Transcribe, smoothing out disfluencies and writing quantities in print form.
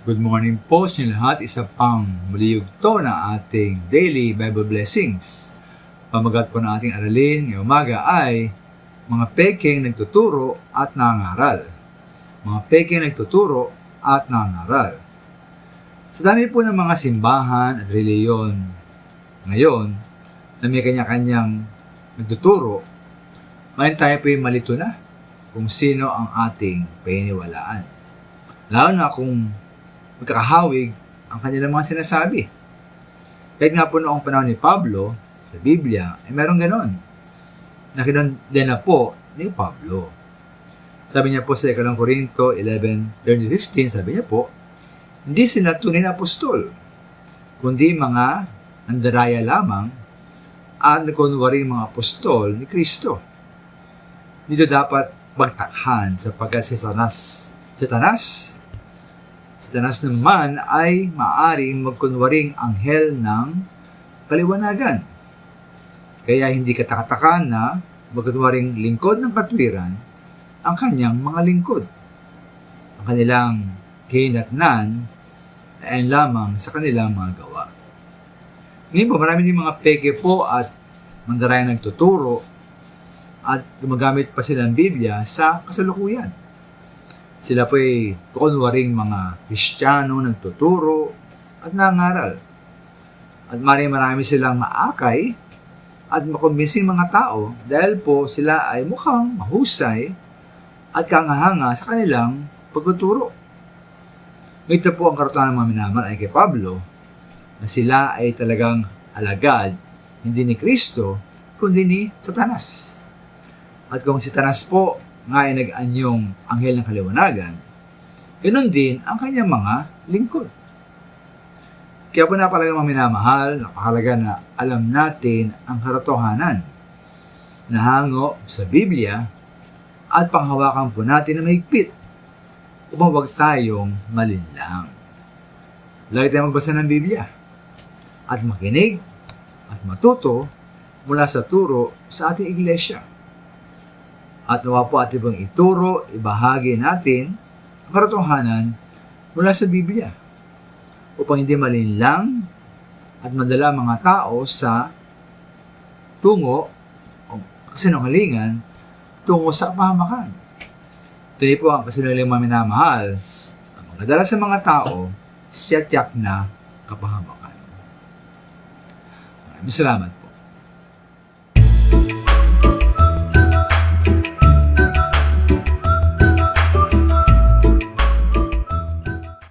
Good morning po sa inyo lahat. Isa pang muli yugto na ating daily Bible blessings. Pamagat po na ating aralin ngayong umaga ay mga peking nagtuturo at nangaral. Mga peking nagtuturo at nangaral. Sa dami po ng mga simbahan at reliyon ngayon na may kanya-kanyang nagtuturo, ngayon tayo po yung malito na kung sino ang ating paniniwalaan. Lalo na kung magkakahawig ang kanilang mga sinasabi. Kahit nga po noong panahon ni Pablo, sa Biblia, ay meron ganon. Nakindena po ni Pablo. Sabi niya po sa 1 Corinto 11:13-15, sabi niya po, hindi sila tunay na apostol, kundi mga nandaraya lamang at nagkunwari mga apostol ni Kristo. Dito dapat pagtakhan sapagkat si Satanas naman ay maaaring magkunwaring anghel ng kaliwanagan. Kaya hindi katakatakan na magkunwaring lingkod ng katwiran ang kanyang mga lingkod. Ang kanilang kahinatnan ay lamang sa kanilang mga gawa. Ngayon po, marami din mga peke po at mandarayang nagtuturo at gumagamit pa sila ng Biblia sa kasalukuyan. Sila po ay kunwaring mga Kristiyano nagtuturo at nangaral. At marami silang maakay at makumbinsin mga tao dahil po sila ay mukhang mahusay at kangahanga sa kanilang pagtuturo. Ito po ang karutaan ng mga minaman ay kay Pablo na sila ay talagang alagad hindi ni Kristo kundi ni Satanas. At kung si Satanas po nga ay nag-anyong anghel ng kaliwanagan, ganoon din ang kanyang mga lingkod. Kaya po napalagang mga minamahal, napakalaga na alam natin ang katotohanan na hango sa Biblia at panghawakan po natin na mahigpit upang huwag tayong malinlang. Lagi tayong magbasa ng Biblia at makinig at matuto mula sa turo sa ating iglesia. At nawa po ating bang ituro, ibahagi natin ang katotohanan mula sa Biblia upang hindi malinlang at madala mga tao sa tungo o kasinungalingan tungo sa kapahamakan. Ito po ang kasinungalingang mga minamahal ang magdala sa mga tao sa tiyak na kapahamakan. Maraming salamat.